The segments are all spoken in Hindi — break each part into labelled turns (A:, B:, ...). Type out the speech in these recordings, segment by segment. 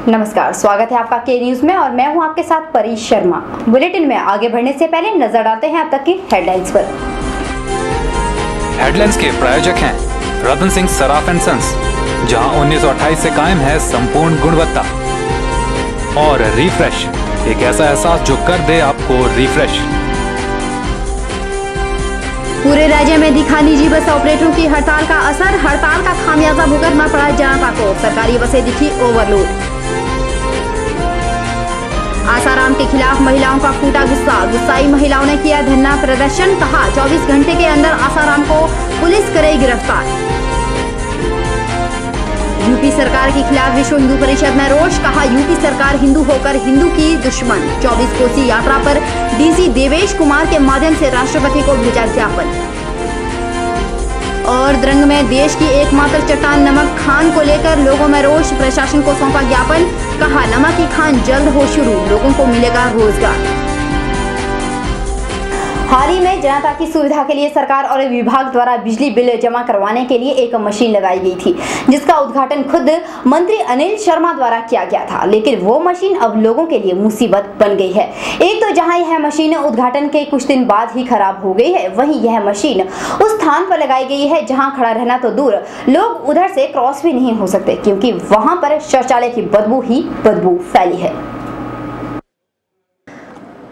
A: नमस्कार, स्वागत है आपका के न्यूज में और मैं हूं आपके साथ परीश शर्मा। बुलेटिन में आगे बढ़ने से पहले नजर डालते हैं अब तक की हेडलाइंस पर।
B: हेडलाइंस के प्रायोजक हैं रतन सिंह सराफ एंड सन्स, जहां 1928 से कायम है संपूर्ण गुणवत्ता। और रिफ्रेश, एक ऐसा एहसास जो कर दे आपको रिफ्रेश।
A: पूरे राज्य में दिखा निजी बस ऑपरेटरों की हड़ताल का असर, हड़ताल का खामियाजा भुगतना पड़ा जनता को, सरकारी बसें दिखी ओवरलोड। आसाराम के खिलाफ महिलाओं का फूटा गुस्सा, गुस्साई महिलाओं ने किया धरना प्रदर्शन, कहा 24 घंटे के अंदर आसाराम को पुलिस करे गिरफ्तार। यूपी सरकार के खिलाफ विश्व हिंदू परिषद में रोष, कहा यूपी सरकार हिंदू होकर हिंदू की दुश्मन। 24 कोसी यात्रा पर डीसी देवेश कुमार के माध्यम से राष्ट्रपति को भेजा ज्ञापन। और द्रंग में देश की एकमात्र चट्टान नमक खान को लेकर लोगों में रोष, प्रशासन को सौंपा ज्ञापन, कहा नमक की खान जल्द हो शुरू, लोगों को मिलेगा रोजगार। हाल ही में जनता की सुविधा के लिए सरकार और विभाग द्वारा बिजली बिल जमा करवाने के लिए एक मशीन लगाई गई थी, जिसका उद्घाटन खुद मंत्री अनिल शर्मा द्वारा किया गया था। लेकिन वो मशीन अब लोगों के लिए मुसीबत बन गई है। एक तो जहां यह मशीन उद्घाटन के कुछ दिन बाद ही खराब हो गई है, वहीं यह मशीन उस स्थान पर लगाई गई है जहाँ खड़ा रहना तो दूर, लोग उधर से क्रॉस भी नहीं हो सकते, क्योंकि वहाँ पर शौचालय की बदबू ही बदबू फैली है।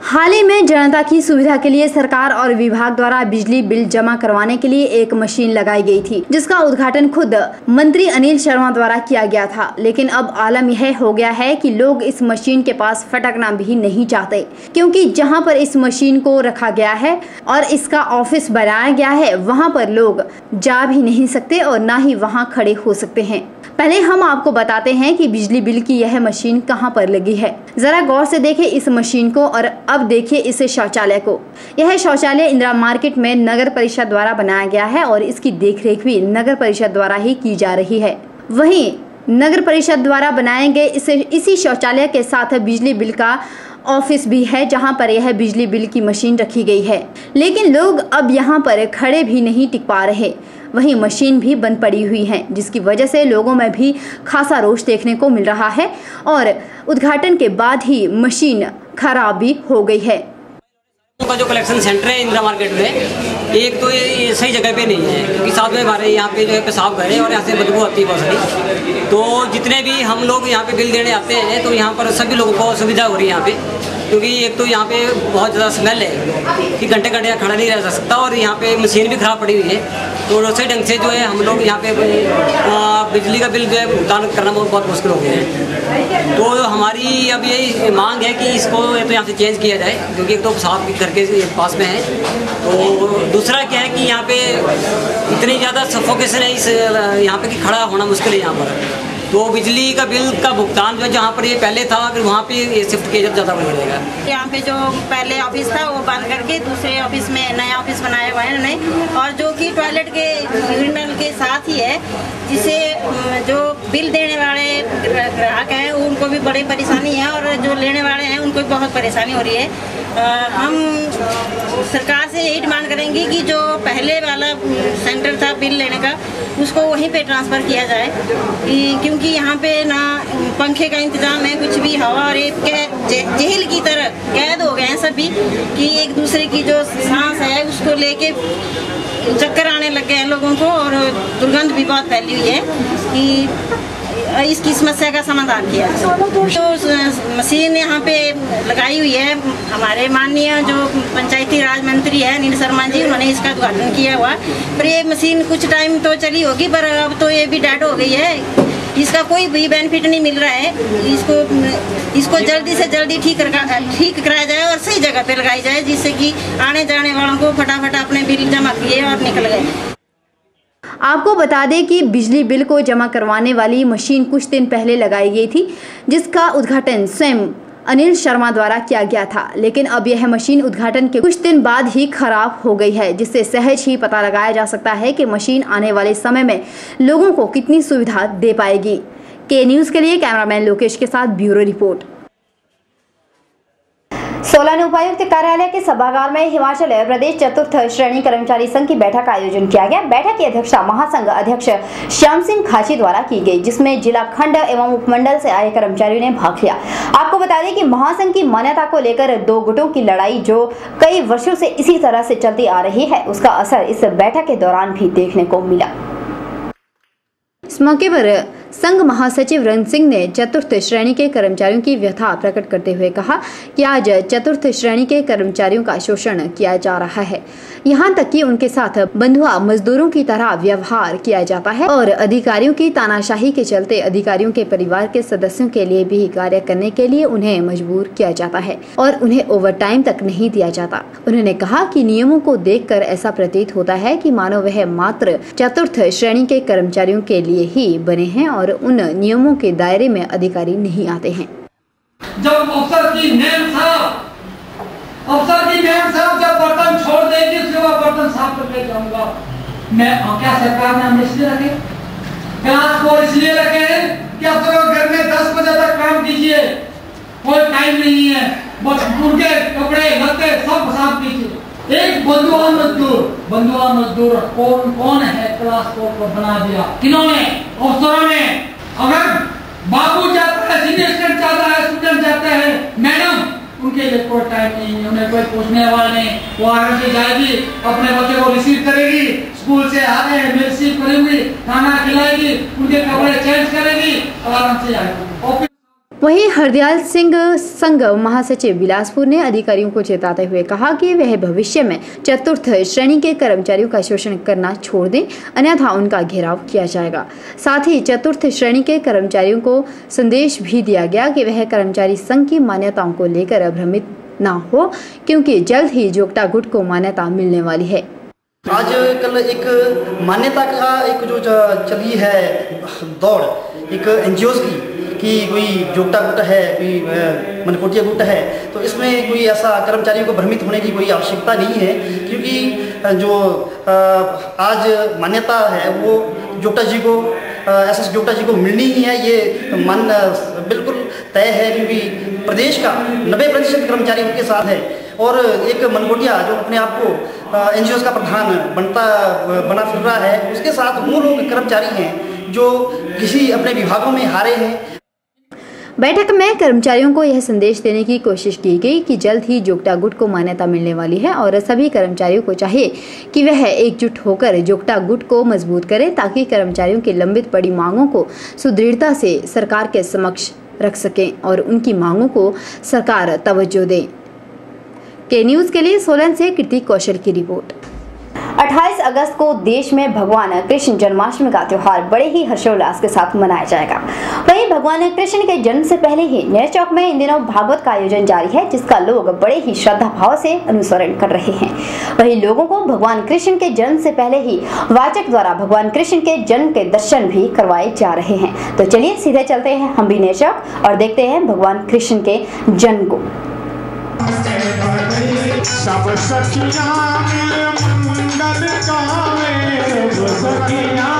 A: हाल ही में जनता की सुविधा के लिए सरकार और विभाग द्वारा बिजली बिल जमा करवाने के लिए एक मशीन लगाई गई थी, जिसका उद्घाटन खुद मंत्री अनिल शर्मा द्वारा किया गया था। लेकिन अब आलम यह हो गया है कि लोग इस मशीन के पास फटकना भी नहीं चाहते, क्योंकि जहां पर इस मशीन को रखा गया है और इसका ऑफिस बनाया गया है, वहां पर लोग जा भी नहीं सकते और ना ही वहां खड़े हो सकते हैं। पहले हम आपको बताते हैं कि बिजली बिल की यह मशीन कहां पर लगी है। जरा गौर से देखें इस मशीन को और अब देखिए इस शौचालय को। यह शौचालय इंदिरा मार्केट में नगर परिषद द्वारा बनाया गया है और इसकी देखरेख भी नगर परिषद द्वारा ही की जा रही है। वहीं नगर परिषद द्वारा बनाए गए इसी शौचालय के साथ बिजली बिल का ऑफिस भी है, जहां पर यह बिजली बिल की मशीन रखी गई है। लेकिन लोग अब यहां पर खड़े भी नहीं टिक पा रहे, वहीं मशीन भी बंद पड़ी हुई है, जिसकी वजह से लोगों में भी खासा रोष देखने को मिल रहा है और उद्घाटन के बाद ही मशीन खराब भी हो गई है।
C: का जो कलेक्शन सेंटर है इंदिरा मार्केट में, एक तो ये सही जगह पे नहीं है, क्योंकि साथ में हमारे यहाँ पे जो है पेशाब घर है और यहाँ से बदबू आती है बहुत सारी। तो जितने भी हम लोग यहाँ पे बिल देने आते हैं तो यहाँ पर सभी लोगों को सुविधा हो रही है यहाँ पे, क्योंकि एक तो यहाँ पे बहुत ज़्यादा स्मेल है कि घंटे घंटे खड़ा नहीं रह सकता और यहाँ पे मशीन भी खराब पड़ी हुई है। तो सही ढंग से जो है हम लोग यहाँ पे बिजली का बिल जो है भुगतान करना बहुत मुश्किल हो गया है। तो हमारी अब यही मांग है कि इसको तो यहाँ से चेंज किया जाए, क्योंकि एक तो साफ घर के पास में है। तो दूसरा क्या है कि यहाँ पे इतनी ज़्यादा सफोकेशन है इस यहाँ पे कि खड़ा होना मुश्किल है यहाँ पर। तो बिजली का बिल का भुगतान जो है जहाँ पर ये पहले था, अगर वहाँ पे ये शिफ्ट किया ज़्यादा बढ़ जाएगा।
D: यहाँ पे जो पहले ऑफिस था वो बंद करके दूसरे ऑफिस में नया ऑफिस बनाया हुआ है नए, और जो कि टॉयलेट के यूरिनल के साथ ही है, जिससे जो बिल देने वाले ग्राहक हैं उनको भी बड़ी परेशानी है और जो लेने वाले हैं उनको भी बहुत परेशानी हो रही है। हम सरकार से यही डिमांड करेंगे कि जो पहले वाला सेंटर था बिल लेने का, उसको वहीं पे ट्रांसफ़र किया जाए, क्योंकि यहाँ पे ना पंखे का इंतजाम है, कुछ भी हवा और एक जेल की तरह कैद हो गए हैं सभी, कि एक दूसरे की जो सांस है उसको लेके चक्कर आने लग गए हैं लोगों को और दुर्गंध भी बहुत फैली हुई है कि इसकी समस्या का समाधान किया। तो मशीन यहाँ पे लगाई हुई है, हमारे माननीय जो पंचायती राज मंत्री है अनिल शर्मा जी, उन्होंने इसका उद्घाटन किया हुआ। पर ये मशीन कुछ टाइम तो चली होगी, पर अब तो ये भी डेड हो गई है, इसका कोई भी बेनिफिट नहीं मिल रहा है। इसको जल्दी से जल्दी ठीक कराया जाए और सही जगह पे लगाई जाए, जिससे कि आने जाने वालों को फटाफट अपने बिल जमा किए और निकल गए।
A: आपको बता दें कि बिजली बिल को जमा करवाने वाली मशीन कुछ दिन पहले लगाई गई थी, जिसका उद्घाटन स्वयं अनिल शर्मा द्वारा किया गया था। लेकिन अब यह मशीन उद्घाटन के कुछ दिन बाद ही खराब हो गई है, जिससे सहज ही पता लगाया जा सकता है कि मशीन आने वाले समय में लोगों को कितनी सुविधा दे पाएगी। के न्यूज़ के लिए कैमरामैन लोकेश के साथ ब्यूरो रिपोर्ट। सोलन उपायुक्त कार्यालय के सभागार में हिमाचल प्रदेश चतुर्थ श्रेणी कर्मचारी संघ की बैठक का आयोजन किया गया। बैठक की अध्यक्षता महासंघ अध्यक्ष श्याम सिंह खाची द्वारा की गई, जिसमें जिला खंड एवं उपमंडल से आए कर्मचारियों ने भाग लिया। आपको बता दें कि महासंघ की मान्यता को लेकर दो गुटों की लड़ाई जो कई वर्षों से इसी तरह से चलती आ रही है, उसका असर इस बैठक के दौरान भी देखने को मिला। इस मौके पर संघ महासचिव रण सिंह ने चतुर्थ श्रेणी के कर्मचारियों की व्यथा प्रकट करते हुए कहा कि आज चतुर्थ श्रेणी के कर्मचारियों का शोषण किया जा रहा है, यहाँ तक कि उनके साथ बंधुआ मजदूरों की तरह व्यवहार किया जाता है और अधिकारियों की तानाशाही के चलते अधिकारियों के परिवार के सदस्यों के लिए भी कार्य करने के लिए उन्हें मजबूर किया जाता है और उन्हें ओवर टाइम तक नहीं दिया जाता। उन्होंने कहा कि नियमों को देखकर ऐसा प्रतीत होता है कि मानो वह मात्र चतुर्थ श्रेणी के कर्मचारियों के लिए ही बने हैं और उन नियमों के दायरे में अधिकारी नहीं आते हैं।
E: जब अफसर की नेम साहब जब बर्तन छोड़ देगी उसके बाद बर्तन साफ करके जाऊंगा मैं। क्या सरकार ने हमें इसलिए रखे, क्लास को इसलिए रखे हैं कि आप लोग घर में 10 बजे तक काम कीजिए, कोई टाइम नहीं है, बस मुर्गे कपड़े लत्ते सब साफ कीजिए। एक बंधुआ मजदूर कौन है क्लास को बना दिया? किन्होंने? अफसरों ने। अगर बाबू जाता है, सीनियर स्टूडेंट जाता है, स्टूडेंट जाते हैं, मैडम उनके लिए कोई टाइम नहीं है, उन्हें कोई पूछने वाला नहीं। वो आगे से जाएगी, अपने बच्चे को रिसीव करेगी, स्कूल से आ गए रिसीव करेगी, खाना खिलाएगी, उनके कपड़े चेंज करेगी, आराम से जाएगी।
A: वहीं हरदयाल सिंह संघ महासचिव बिलासपुर ने अधिकारियों को चेताते हुए कहा कि वह भविष्य में चतुर्थ श्रेणी के कर्मचारियों का शोषण करना छोड़ दें, अन्यथा उनका घेराव किया जाएगा। साथ ही चतुर्थ श्रेणी के कर्मचारियों को संदेश भी दिया गया कि वह कर्मचारी संघ की मान्यताओं को लेकर भ्रमित न हो, क्योंकि जल्द ही जोगटा गुट को मान्यता मिलने वाली है।
F: आज कल एक मान्यता का एक जो चली है दौड़, एक एनजीओ की कोई जोगटा गुट है, कोई मनकोटिया गुट है, तो इसमें कोई ऐसा कर्मचारियों को भ्रमित होने की कोई आवश्यकता नहीं है, क्योंकि जो आज मान्यता है वो जोगटा जी को, एसएस जोगटा जी को मिलनी ही है, ये मन बिल्कुल तय है, क्योंकि प्रदेश का 90% कर्मचारी उनके साथ है। और एक मनकोटिया जो अपने आप को एनजीओ का प्रधान बना फिर रहा है, उसके साथ वो लोग कर्मचारी हैं जो किसी अपने विभागों में हारे हैं।
A: बैठक में कर्मचारियों को यह संदेश देने की कोशिश की गई कि जल्द ही जोगटा गुट को मान्यता मिलने वाली है और सभी कर्मचारियों को चाहिए कि वह एकजुट होकर जोगटा गुट को मजबूत करें, ताकि कर्मचारियों की लंबित पड़ी मांगों को सुदृढ़ता से सरकार के समक्ष रख सकें और उनकी मांगों को सरकार तवज्जो दे। के न्यूज के लिए सोलन से कीर्ति कौशल की रिपोर्ट। 28 अगस्त को देश में भगवान कृष्ण जन्माष्टमी का त्योहार बड़े ही हर्षोल्लास के साथ मनाया जाएगा। वहीं भगवान कृष्ण के जन्म से पहले ही नेर चौक में इन दिनों भागवत का आयोजन जारी है, जिसका लोग बड़े ही श्रद्धा भाव से अनुसरण कर रहे हैं। वहीं लोगों को भगवान कृष्ण के जन्म से पहले ही वाचक द्वारा भगवान कृष्ण के जन्म के दर्शन भी करवाए जा रहे हैं। तो चलिए सीधे चलते हैं हम भी नेर चौक और देखते हैं भगवान कृष्ण के जन्म को।
G: सब सखियां मंगल गावे, सखियां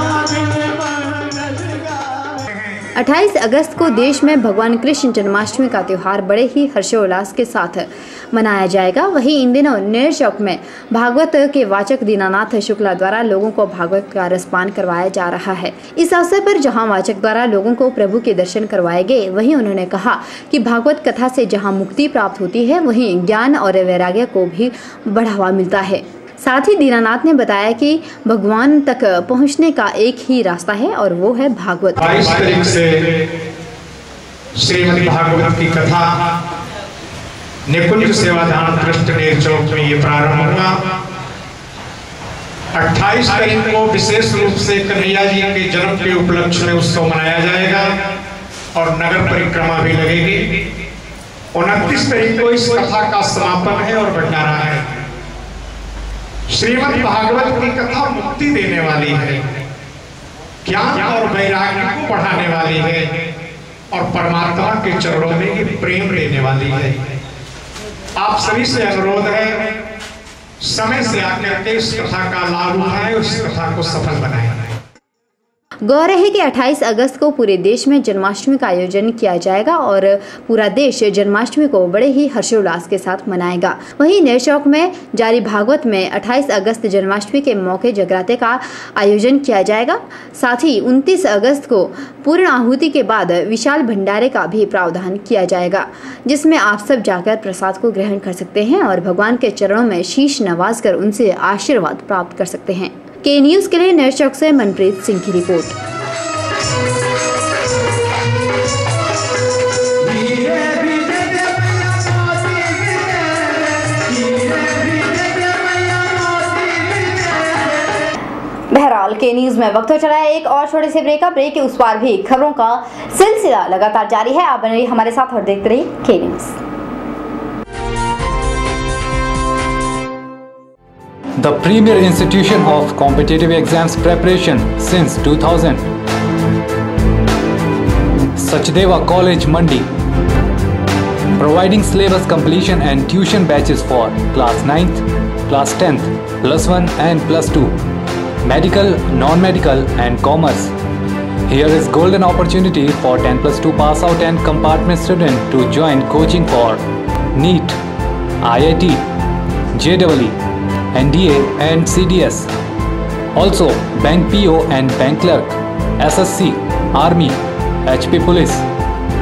A: 28 अगस्त को देश में भगवान कृष्ण जन्माष्टमी का त्योहार बड़े ही हर्षोल्लास के साथ मनाया जाएगा। वहीं इन दिनों नेर चौक में भागवत के वाचक दीनानाथ शुक्ला द्वारा लोगों को भागवत का रसपान करवाया जा रहा है। इस अवसर पर जहां वाचक द्वारा लोगों को प्रभु के दर्शन करवाए गए, वहीं उन्होंने कहा कि भागवत कथा से जहां मुक्ति प्राप्त होती है, वहीं ज्ञान और वैराग्य को भी बढ़ावा मिलता है। साथ ही दीनानाथ ने बताया कि भगवान तक पहुंचने का एक ही रास्ता है और वो है भागवत।
G: 22 तारीख से श्रीमद् भागवत की कथा निकुंज सेवाधाम ट्रस्ट नेर चौक में ये प्रारंभ हुआ। 28 तारीख को विशेष रूप से कन्हैया जी के जन्म के उपलक्ष्य में उत्सव मनाया जाएगा और नगर परिक्रमा भी लगेगी। 29 तारीख को इस कथा का समापन है और भंडारा है। श्रीमद् भागवत की कथा मुक्ति देने वाली है, ज्ञान और वैराग्य को बढ़ाने वाली है और परमात्मा के चरणों में ये प्रेम देने वाली है। आप सभी से अनुरोध है, समय से आकर के इस कथा का लाभ उठाएं और इस कथा को सफल बनाएं।
A: गौर है कि 28 अगस्त को पूरे देश में जन्माष्टमी का आयोजन किया जाएगा और पूरा देश जन्माष्टमी को बड़े ही हर्षोल्लास के साथ मनाएगा। वहीं नए चौक में जारी भागवत में 28 अगस्त जन्माष्टमी के मौके जगराते का आयोजन किया जाएगा। साथ ही 29 अगस्त को पूर्ण आहुति के बाद विशाल भंडारे का भी प्रावधान किया जाएगा, जिसमें आप सब जाकर प्रसाद को ग्रहण कर सकते हैं और भगवान के चरणों में शीश नवाजकर उनसे आशीर्वाद प्राप्त कर सकते हैं। के न्यूज़ के लिए नए चौक से मनप्रीत सिंह की रिपोर्ट। बहरहाल के न्यूज़ में वक्त हो चला है एक और छोटे से ब्रेक का। ब्रेक के उस पार भी खबरों का सिलसिला लगातार जारी है। आप बने रहिए हमारे साथ और देखते रहिए के news.
B: The premier institution of competitive exams preparation since 2000. Sachdeva College Mandi, providing syllabus completion and tuition batches for class 9th, class 10th, plus 1 and plus 2, medical, non-medical and commerce. Here is golden opportunity for 10 plus 2 pass out and compartment student to join coaching for NEET, IIT, JEE, NDA and CDS. Also bank PO and bank clerk, SSC, Army, HP Police,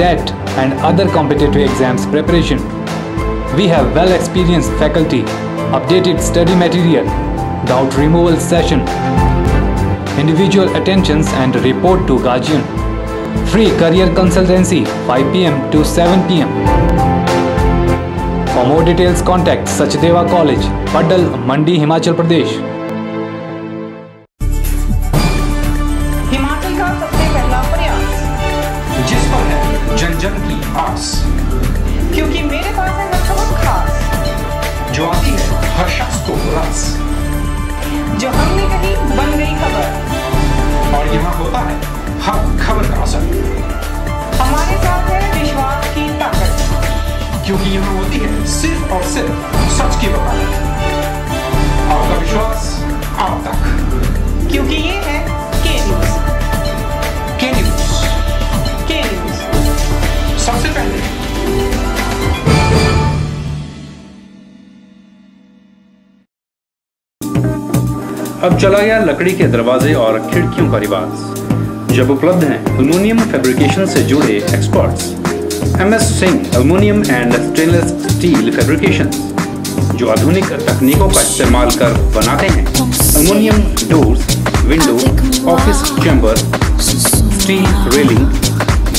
B: TET and other competitive exams preparation. We have well experienced faculty, updated study material, doubt removal session, individual attentions and report to guardian. Free career consultancy 5 PM to 7 PM. For more details, contact Sachdeva College, Padal, Mandi, Himachal Pradesh.
H: Himachal का सबसे पहला प्रयास,
G: जिस पर है जन जन की आस,
H: क्योंकि मेरे पास है खबर खास,
G: जो आती है हर शख्स को रस,
H: जो हमने कही बन गई खबर,
G: और यहाँ होता है हर खबर का असर।
H: हमारे साथ है विश्वास की ताकत,
G: क्योंकि यहाँ होती है सिर्फ और सिर्फ सच की वकालत। आपका विश्वास आप तक,
H: क्योंकि ये है के न्यूज़।
G: के न्यूज़,
H: के न्यूज़
G: सबसे पहले।
I: अब चला गया लकड़ी के दरवाजे और खिड़कियों का रिवाज, जब उपलब्ध हैं एल्युमिनियम फैब्रिकेशन से जुड़े experts MS Singh aluminium and stainless steel fabrication, जो आधुनिक तकनीकों का इस्तेमाल कर बनाते हैं aluminium doors, window, office chamber, steel railing,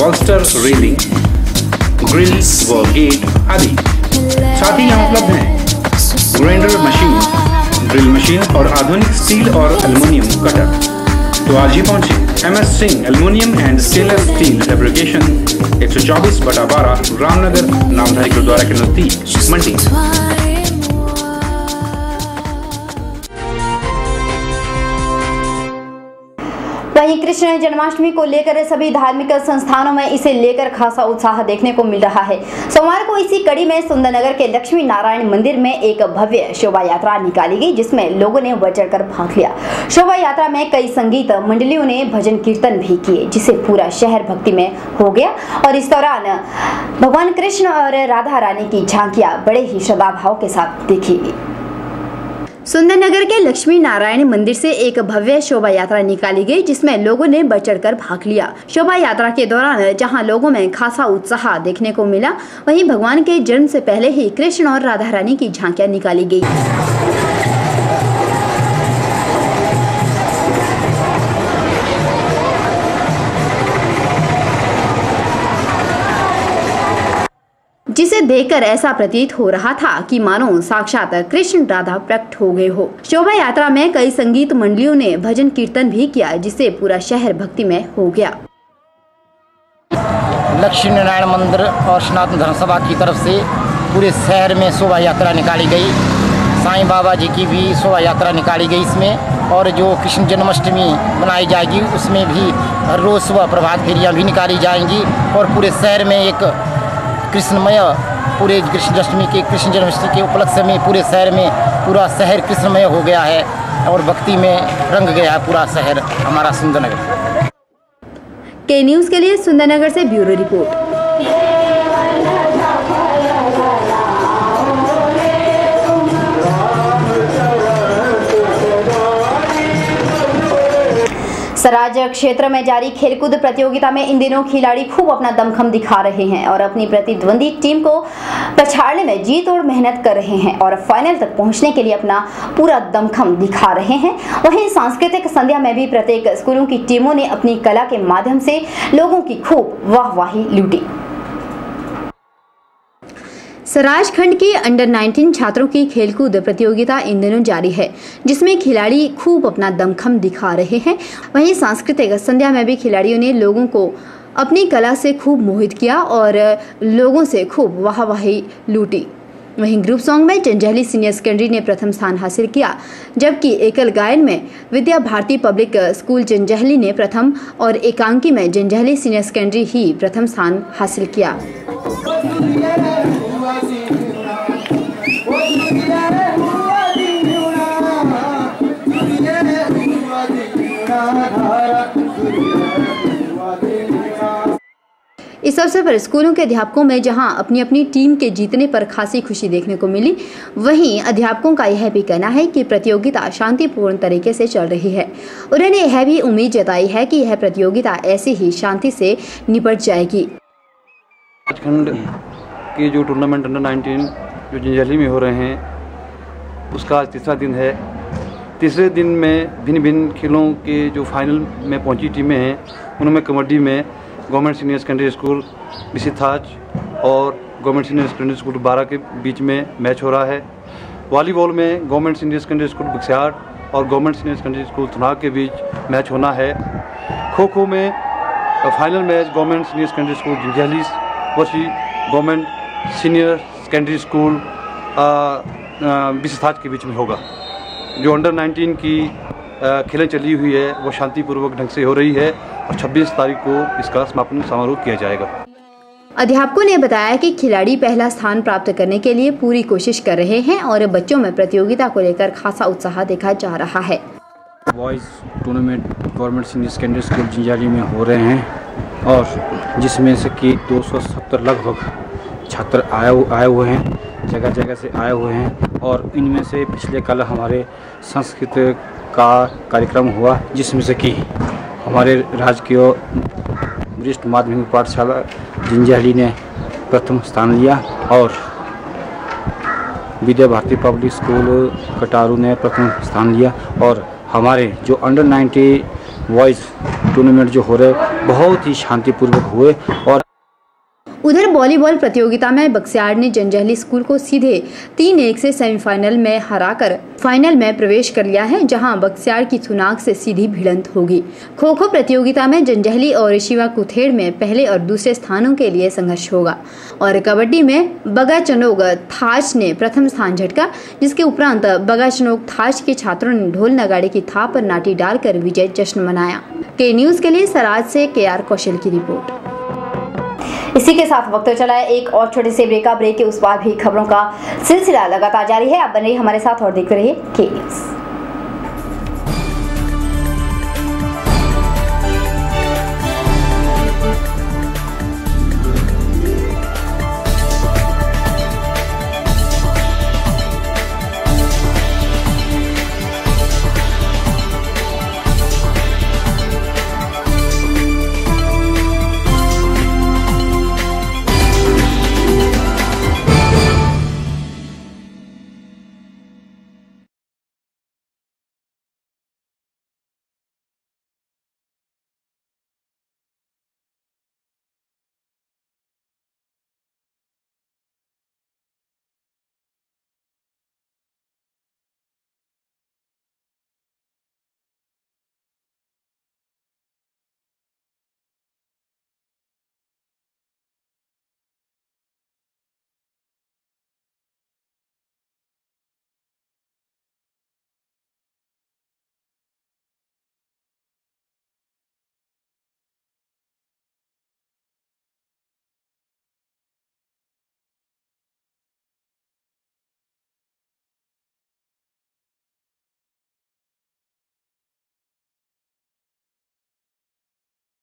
I: बॉल्स्टर railing, grill व गेट आदि। साथ ही यहाँ उपलब्ध हैं ग्राइंडर मशीन, ड्रिल मशीन और आधुनिक स्टील और एल्युमिनियम कटर। तो आज ही पहुंचे MS Singh aluminium and stainless steel fabrication, 124/12 Ramnagar Namdhari Gurdwara के नजदीक मंडी।
A: वहीं कृष्ण जन्माष्टमी को लेकर सभी धार्मिक संस्थानों में इसे लेकर खासा उत्साह देखने को मिल रहा है। सोमवार को इसी कड़ी में सुंदरनगर के लक्ष्मी नारायण मंदिर में एक भव्य शोभा यात्रा निकाली गई, जिसमें लोगों ने बढ़ चढ़कर भाग लिया। शोभा यात्रा में कई संगीत मंडलियों ने भजन कीर्तन भी किए, जिसे पूरा शहर भक्ति में हो गया और इस दौरान भगवान कृष्ण और राधा रानी की झांकियां बड़े ही श्रद्धा भाव के साथ देखी गई। सुंदरनगर के लक्ष्मी नारायण मंदिर से एक भव्य शोभा यात्रा निकाली गई, जिसमें लोगों ने बढ़ चढ़कर भाग लिया। शोभा यात्रा के दौरान जहां लोगों में खासा उत्साह देखने को मिला, वहीं भगवान के जन्म से पहले ही कृष्ण और राधा रानी की झांकियां निकाली गई। जिसे देखकर ऐसा प्रतीत हो रहा था कि मानो साक्षात कृष्ण राधा प्रकट हो गए हो। शोभा यात्रा में कई संगीत मंडलियों ने भजन कीर्तन भी किया, जिससे पूरा शहर भक्ति में हो गया।
J: लक्ष्मी नारायण मंदिर और सनातन धर्म सभा की तरफ से पूरे शहर में शोभा यात्रा निकाली गई। साईं बाबा जी की भी शोभा यात्रा निकाली गई इसमें, और जो कृष्ण जन्माष्टमी मनाई जाएगी उसमें भी हर रोज सुबह प्रभात फेरियाँ भी निकाली जाएंगी और पूरे शहर में एक कृष्णमय, पूरे कृष्णाष्टमी के कृष्ण जन्माष्टमी के उपलक्ष्य में पूरे शहर में पूरा शहर कृष्णमय हो गया है और भक्ति में रंग गया है पूरा शहर हमारा सुंदरनगर।
A: के न्यूज के लिए सुंदरनगर से ब्यूरो रिपोर्ट। सराज क्षेत्र में जारी खेलकूद प्रतियोगिता में इन दिनों खिलाड़ी खूब अपना दमखम दिखा रहे हैं और अपनी प्रतिद्वंदी टीम को पछाड़ने में जी तोड़ मेहनत कर रहे हैं और फाइनल तक पहुंचने के लिए अपना पूरा दमखम दिखा रहे हैं। वहीं सांस्कृतिक संध्या में भी प्रत्येक स्कूलों की टीमों ने अपनी कला के माध्यम से लोगों की खूब वाहवाही लूटी। सराज खंड के अंडर 19 छात्रों की खेलकूद प्रतियोगिता इन दिनों जारी है, जिसमें खिलाड़ी खूब अपना दमखम दिखा रहे हैं। वहीं सांस्कृतिक संध्या में भी खिलाड़ियों ने लोगों को अपनी कला से खूब मोहित किया और लोगों से खूब वाहवाही लूटी। वहीं ग्रुप सॉन्ग में जंजैहली सीनियर सेकेंडरी ने प्रथम स्थान हासिल किया, जबकि एकल गायन में विद्या भारती पब्लिक स्कूल जंजैहली ने प्रथम और एकांकी में जंजैहली सीनियर सेकेंडरी ही प्रथम स्थान हासिल किया। इस अवसर पर स्कूलों के अध्यापकों में जहां अपनी अपनी टीम के जीतने पर खासी खुशी देखने को मिली, वहीं अध्यापकों का यह भी कहना है कि प्रतियोगिता शांतिपूर्ण तरीके से चल रही है। उन्होंने यह भी उम्मीद जताई है कि यह प्रतियोगिता ऐसे ही शांति से निपट जाएगी।
K: झारखंड के जो टूर्नामेंट अंडर 19 जो जंजैहली में हो रहे हैं, उसका आज तीसरा दिन है। तीसरे दिन में भिन्न भिन्न खेलों के जो फाइनल में पहुंची टीमें हैं, उनमें कबड्डी में गवर्नमेंट सीनियर सेकेंडरी स्कूल बिसिथाज और गवर्नमेंट सीनियर सेकेंडरी स्कूल बारा के बीच में मैच हो रहा है। वॉलीबॉल में government senior secondary school Baksiyad और government senior secondary school Thunag के बीच मैच होना है। खो खो में final match government senior secondary school Janjehli versus government senior secondary school Bisithaj के बीच में होगा। जो अंडर 19 की खेलें चली हुई है वो शांतिपूर्वक ढंग से हो रही है और 26 तारीख को इसका समापन समारोह किया जाएगा।
A: अध्यापकों ने बताया कि खिलाड़ी पहला स्थान प्राप्त करने के लिए पूरी कोशिश कर रहे हैं और बच्चों में प्रतियोगिता को लेकर खासा उत्साह देखा जा रहा है।
L: Boys tournament government senior secondary school Janjehli में हो रहे हैं और जिसमें से कि 270 लगभग छात्र आए हुए हैं, जगह जगह से आए हुए हैं और इनमें से पिछले कल हमारे संस्कृत का कार्यक्रम हुआ, जिसमें से कि हमारे राजकीय वरिष्ठ माध्यमिक पाठशाला जंजैहली ने प्रथम स्थान लिया और विद्या भारती पब्लिक स्कूल कटारू ने प्रथम स्थान लिया और हमारे जो अंडर 19 बॉयज़ टूर्नामेंट जो हो रहे बहुत ही शांतिपूर्वक हुए। और
A: उधर वॉलीबॉल प्रतियोगिता में बक्सियाड़ ने जंजैहली स्कूल को सीधे 3-1 से सेमीफाइनल में हराकर फाइनल में प्रवेश कर लिया है, जहां बक्सियाड़ की थुनाग से सीधी भिड़ंत होगी। खो खो प्रतियोगिता में जंजैहली और शिवा कुथेड़ में पहले और दूसरे स्थानों के लिए संघर्ष होगा और कबड्डी में बगाचनोग थाच ने प्रथम स्थान झटका, जिसके उपरांत बगाचनोग थाच के छात्रों ने ढोल नगाड़े की थाप पर नाटी डालकर विजय जश्न मनाया। के न्यूज के लिए सराज से KR कौशल की रिपोर्ट। इसी के साथ वक्त चला है एक और छोटे से ब्रेक के उस पार भी खबरों का सिलसिला लगातार जारी है। आप बने रहिए हमारे साथ और देखते रहिए के न्यूज।